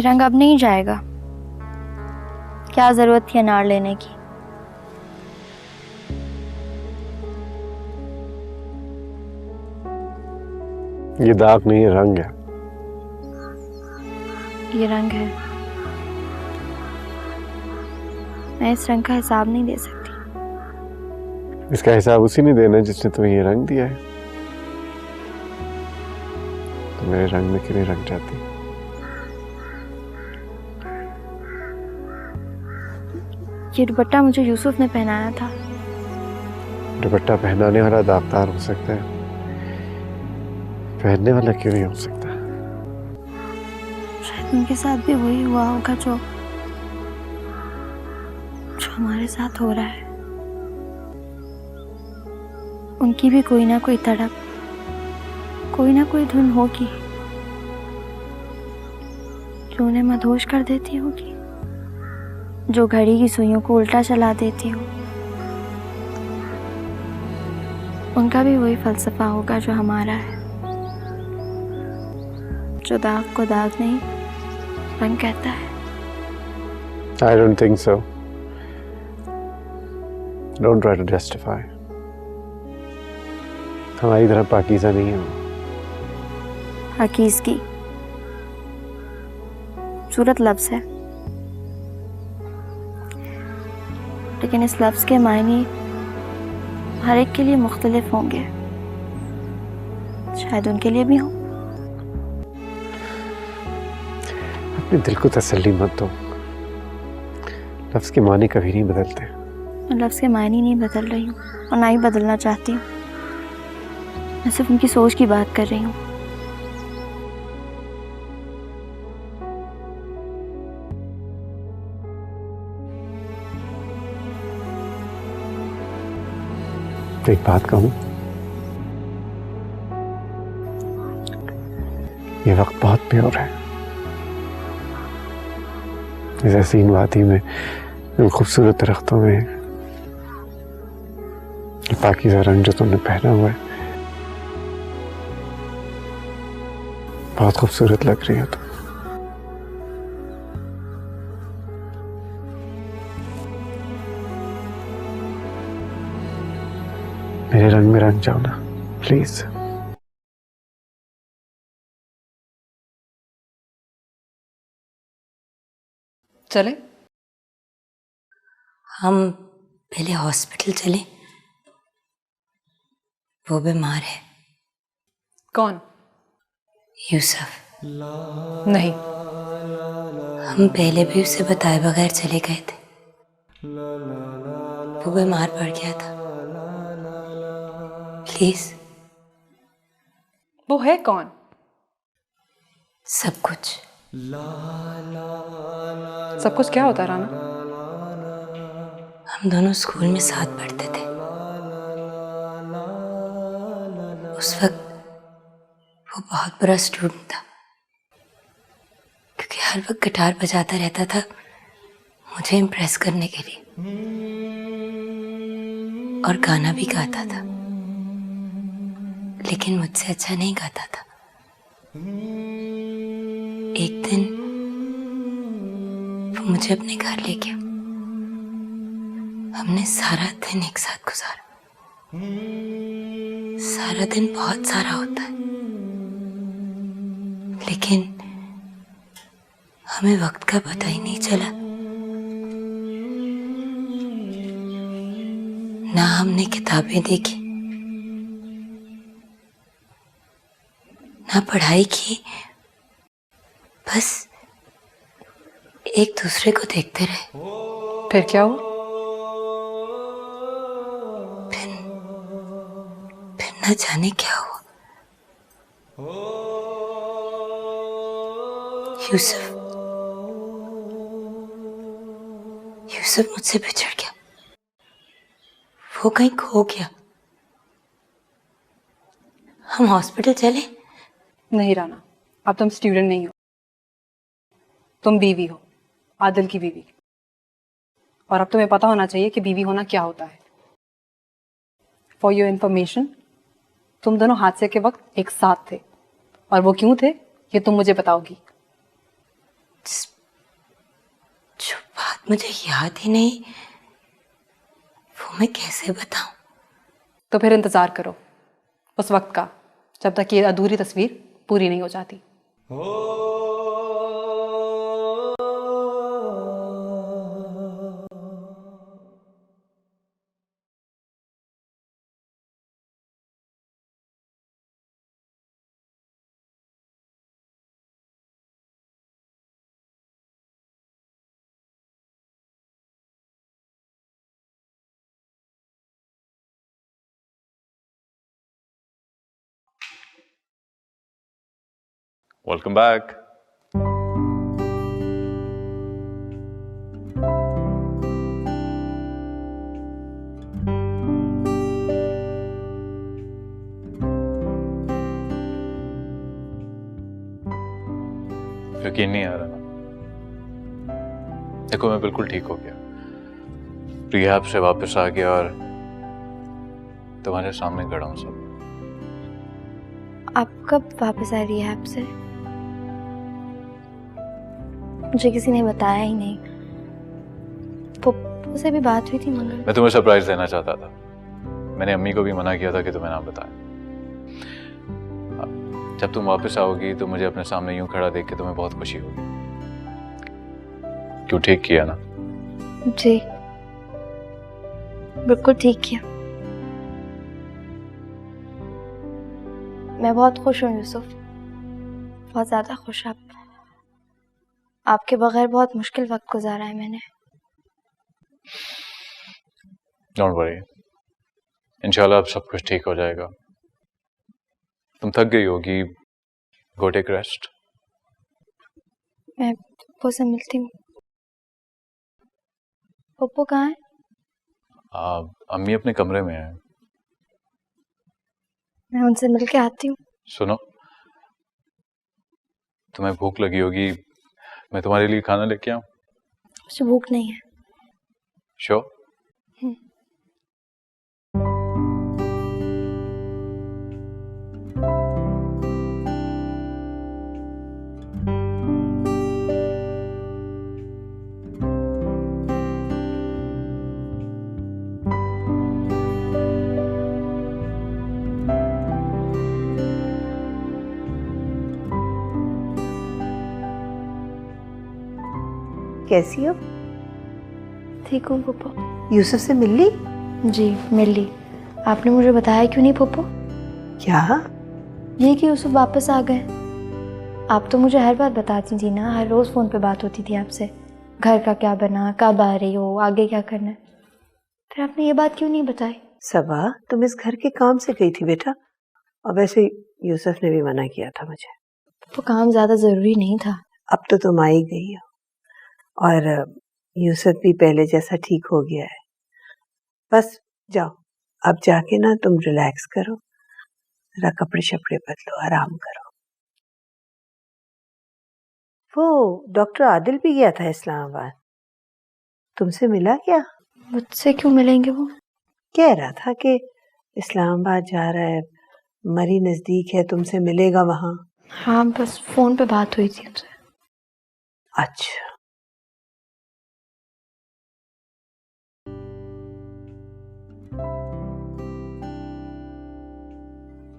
ये रंग अब नहीं जाएगा। क्या जरूरत थी अनार लेने की। ये दाग नहीं है, रंग है। ये रंग है। मैं इस रंग का हिसाब नहीं दे सकती। इसका हिसाब उसी ने देना जिसने तुम्हें ये रंग दिया है। तो मेरे रंग में क्यों नहीं रंग जाती? ये दुपट्टा मुझे यूसुफ ने पहनाया था। दुपट्टा पहनाने वाला दागदार हो सकता है, पहनने वाला क्यों नहीं हो सकता? शायद उनके साथ भी वही हुआ होगा जो हमारे साथ हो रहा है। उनकी भी कोई ना कोई तड़प, कोई ना कोई धुन होगी जो उन्हें मदहोश कर देती होगी, जो घड़ी की सुइयों को उल्टा चला देती हो। उनका भी वही फलसफा होगा जो हमारा है, जो दाग को दाग नहीं रंग कहता है। I don't think so. Don't try to justify. हमारी तरह पाकीज़ा नहीं है वो। हकीज की खूबसूरत लफ्ज है, लेकिन इस लफ्ज के मायने हर एक के लिए मुख्तलिफ होंगे। शायद उनके लिए भी हों। अपने दिल को तसल्ली मत दो। लफ्ज के माने कभी नहीं बदलते। मैं लफ्ज के मायने नहीं बदल रही हूँ और ना ही बदलना चाहती हूँ। मैं सिर्फ उनकी सोच की बात कर रही हूँ। एक बात कहूँ, ये वक्त बहुत प्योर है। इस हसीन वादी में, इन खूबसूरत दरख्तों में, ये पाकीज़ा रंग जो तुमने पहना हुआ है, बहुत खूबसूरत लग रही हो तुम। मेरे रंग में रंग जाओ ना, प्लीज। चले? हम पहले हॉस्पिटल चले। वो बीमार है। कौन? यूसुफ। नहीं। हम पहले भी उसे बताए बगैर चले गए थे। वो बीमार पड़ गया था। प्लीज। वो है कौन? सब कुछ। सब कुछ क्या होता है राना? हम दोनों स्कूल में साथ पढ़ते थे। उस वक्त वो बहुत बड़ा स्टूडेंट था, क्योंकि हर वक्त गिटार बजाता रहता था मुझे इम्प्रेस करने के लिए, और गाना भी गाता था, लेकिन मुझसे अच्छा नहीं गाता था। एक दिन वो मुझे अपने घर ले गया। हमने सारा दिन एक साथ गुजारा। सारा दिन बहुत सारा होता है, लेकिन हमें वक्त का पता ही नहीं चला। ना हमने किताबें देखी, ना पढ़ाई की, बस एक दूसरे को देखते रहे। फिर क्या हुआ? फिर न जाने क्या हुआ। यूसुफ मुझसे बिछड़ गया। वो कहीं खो गया। हम हॉस्पिटल चले? नहीं राना, अब तुम स्टूडेंट नहीं हो, तुम बीवी हो, आदिल की बीवी। और अब तुम्हें पता होना चाहिए कि बीवी होना क्या होता है। फॉर योर इंफॉर्मेशन, तुम दोनों हादसे के वक्त एक साथ थे, और वो क्यों थे ये तुम मुझे बताओगी। जो बात मुझे याद ही नहीं, वो मैं कैसे बताऊं? तो फिर इंतजार करो उस वक्त का, जब तक ये अधूरी तस्वीर पूरी नहीं हो जाती। Welcome back. यकीन नहीं आ रहा ना? देखो मैं बिल्कुल ठीक हो गया, रिहैब से वापस आ गया और तुम्हारे सामने खड़ा हूं सब। आप कब वापस आ रही है आपसे? मुझे किसी ने बताया ही नहीं। पप्पू से भी बात हुई थी मगर मैं तुम्हें सरप्राइज देना चाहता था। मैंने अम्मी को भी मना किया था कि तुम्हें ना बताएं। जब तुम वापस आओगी तो मुझे अपने सामने यूं खड़ा देख के तुम्हें बहुत खुशी होगी। क्यों, ठीक किया ना? जी बिल्कुल ठीक किया। मैं बहुत खुश हूँ यूसुफ, बहुत ज्यादा खुश। आपके बगैर बहुत मुश्किल वक्त गुजारा है मैंने। डोंट वरी, इंशाल्लाह अब सब कुछ ठीक हो जाएगा। तुम थक गई होगी, गो टेक रेस्ट। मैं पप्पू से मिलती हूँ। पप्पू कहाँ है? अम्मी अपने कमरे में है। मैं उनसे मिल के आती हूँ। सुनो, तुम्हें भूख लगी होगी, मैं तुम्हारे लिए खाना लेके आऊं? मुझे भूख नहीं है। श्योर? कैसी हो? ठीक हूँ पप्पू। यूसुफ से मिल ली? जी मिल ली। आपने मुझे बताया क्यों नहीं पप्पू? क्या? ये कि यूसुफ वापस आ गए। आप तो मुझे हर बात बताती थी ना, हर रोज फोन पे बात होती थी आपसे, घर का क्या बना, कब आ रही हो, आगे क्या करना है। फिर आपने ये बात क्यों नहीं बताई? सबा, तुम इस घर के काम से गई थी बेटा, और वैसे यूसुफ ने भी मना किया था मुझे। वो काम ज्यादा जरूरी नहीं था। अब तो तुम आ ही गई हो, और यूसुफ भी पहले जैसा ठीक हो गया है। बस जाओ, अब जाके ना तुम रिलैक्स करो, जरा कपड़े शपड़े बदलो, आराम करो। वो डॉक्टर आदिल भी गया था इस्लामाबाद, तुमसे मिला क्या? मुझसे क्यों मिलेंगे वो? कह रहा था कि इस्लामाबाद जा रहा है, मरी नजदीक है, तुमसे मिलेगा वहां। हाँ बस फोन पे बात हुई थी उनसे। अच्छा,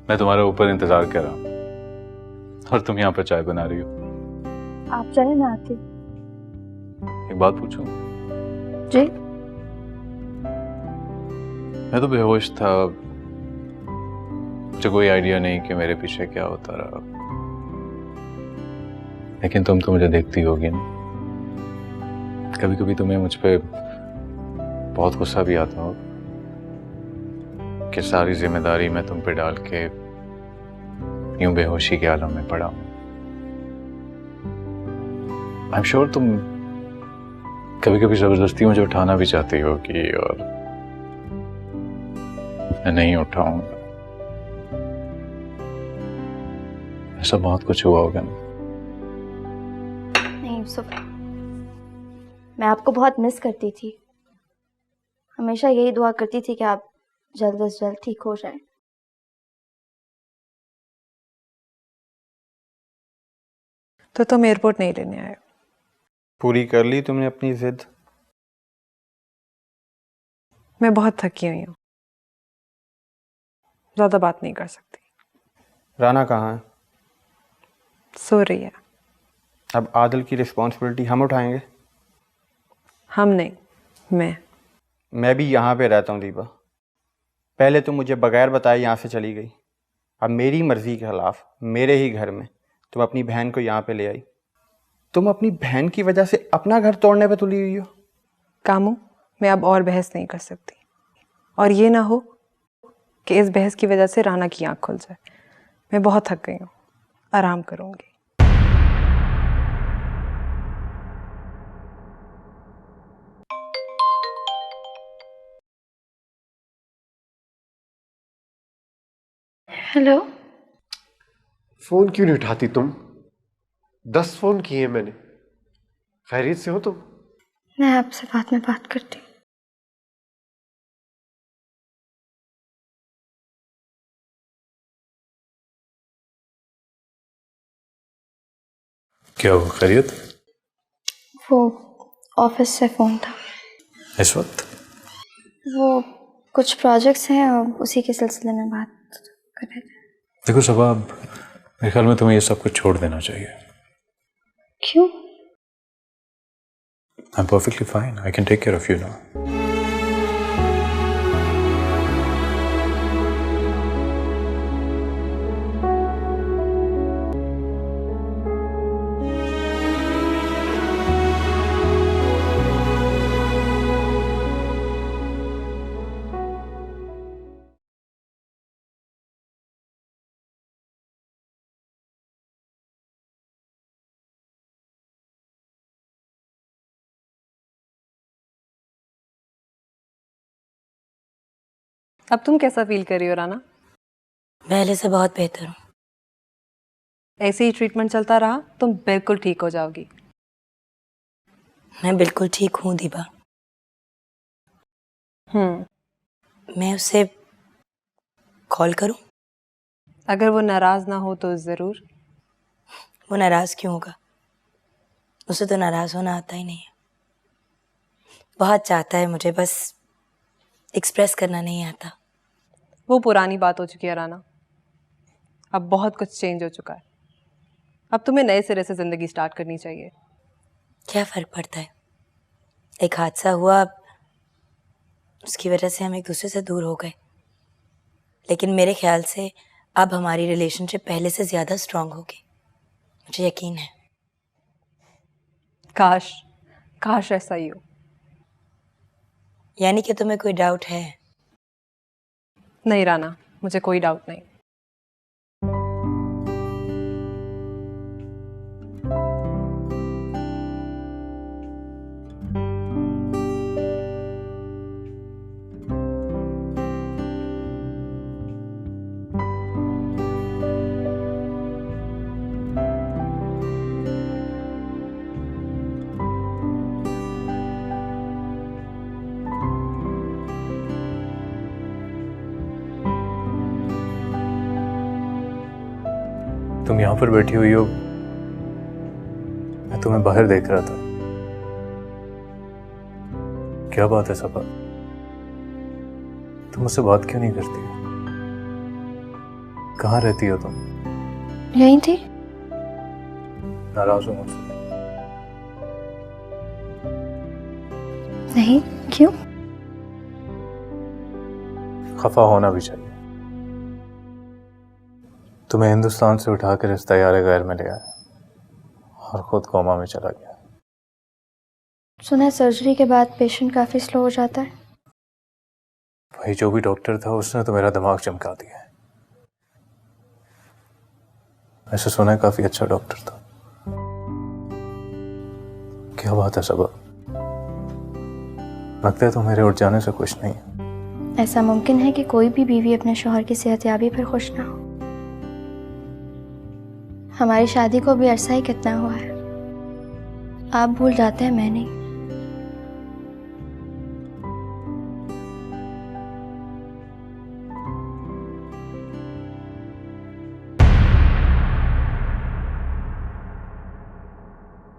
मैं तुम्हारे ऊपर इंतजार कर रहा हूं और तुम यहाँ पर चाय बना रही हो। आप चले ना आती। एक बात पूछूं? जी? मैं तो बेहोश था, मुझे कोई आइडिया नहीं कि मेरे पीछे क्या होता रहा, लेकिन तुम तो मुझे देखती होगी ना। कभी कभी तुम्हें मुझ पे बहुत गुस्सा भी आता हो कि सारी जिम्मेदारी मैं तुम पे डाल के यूं बेहोशी के आलम में पड़ा हूं। आई एम श्योर तुम कभी कभी जबरदस्ती मुझे उठाना भी चाहती होगी और मैं नहीं उठाऊंगा। ऐसा बहुत कुछ हुआ होगा ना? नहीं यूसुफ, मैं आपको बहुत मिस करती थी। हमेशा यही दुआ करती थी कि आप जल्द से जल्द ठीक हो जाएं। तो तुम एयरपोर्ट नहीं लेने आए हो? पूरी कर ली तुमने अपनी जिद? मैं बहुत थकी हुई हूँ, ज्यादा बात नहीं कर सकती। राना कहाँ है? सो रही है। अब आदिल की रिस्पॉन्सिबिलिटी हम उठाएंगे? हम नहीं, मैं भी यहाँ पे रहता हूँ दीपा। पहले तुम मुझे बगैर बताए यहाँ से चली गई, अब मेरी मर्जी के खिलाफ मेरे ही घर में तुम अपनी बहन को यहाँ पे ले आई। तुम अपनी बहन की वजह से अपना घर तोड़ने पे तुली हुई हो। कामू, मैं अब और बहस नहीं कर सकती, और ये ना हो कि इस बहस की वजह से राना की आंख खुल जाए। मैं बहुत थक गई हूँ, आराम करूँगी। हेलो। फोन क्यों नहीं उठाती तुम? 10 फोन किए मैंने। खैरियत से हो तुम? मैं आपसे बाद में बात करती हूँ। क्या हुआ, खैरियत? वो ऑफिस से फ़ोन था। इस वक्त? वो कुछ प्रोजेक्ट्स हैं और उसी के सिलसिले में बात कर रहे थे। देखो सबा, मेरे ख्याल में तुम्हें ये सब कुछ छोड़ देना चाहिए। क्यों? I'm perfectly fine. I can take care of you now. अब तुम कैसा फील कर रही हो राना? पहले से बहुत बेहतर हूँ। ऐसे ही ट्रीटमेंट चलता रहा तुम बिल्कुल ठीक हो जाओगी। मैं बिल्कुल ठीक हूँ दीपा। मैं उसे कॉल करूँ? अगर वो नाराज ना हो तो जरूर। वो नाराज क्यों होगा? उसे तो नाराज होना आता ही नहीं है। बहुत चाहता है मुझे, बस एक्सप्रेस करना नहीं आता। वो पुरानी बात हो चुकी है राना, अब बहुत कुछ चेंज हो चुका है। अब तुम्हें नए सिरे से जिंदगी स्टार्ट करनी चाहिए। क्या फर्क पड़ता है? एक हादसा हुआ, उसकी वजह से हम एक दूसरे से दूर हो गए, लेकिन मेरे ख्याल से अब हमारी रिलेशनशिप पहले से ज्यादा स्ट्रांग होगी, मुझे यकीन है। काश काश ऐसा ही हो। यानी कि तुम्हें कोई डाउट है? नहीं राना, मुझे कोई डाउट नहीं। तुम यहाँ पर बैठी हुई हो, मैं तुम्हें बाहर देख रहा था। क्या बात है सबा, तुम मुझसे बात क्यों नहीं करती हो? कहाँ रहती हो तुम? यहीं थी। नाराज हो मुझसे? नहीं, क्यों? खफा होना भी चाहिए। तुम्हें हिंदुस्तान से उठाकर इस तैयारे गैर में ले आया और खुद कोमा में चला गया। सुना है सर्जरी के बाद पेशेंट काफी स्लो हो जाता है। भाई जो भी डॉक्टर था उसने तो मेरा दिमाग चमका दिया है। ऐसे सुना है काफी अच्छा डॉक्टर था। क्या बात है सबा, लगता है तो मेरे उठ जाने से खुश नहीं है। ऐसा मुमकिन है कि कोई भी बीवी अपने शौहर की सेहतयाबी पर खुश ना हो। हमारी शादी को भी अरसा ही कितना हुआ है। आप भूल जाते हैं, मैं नहीं।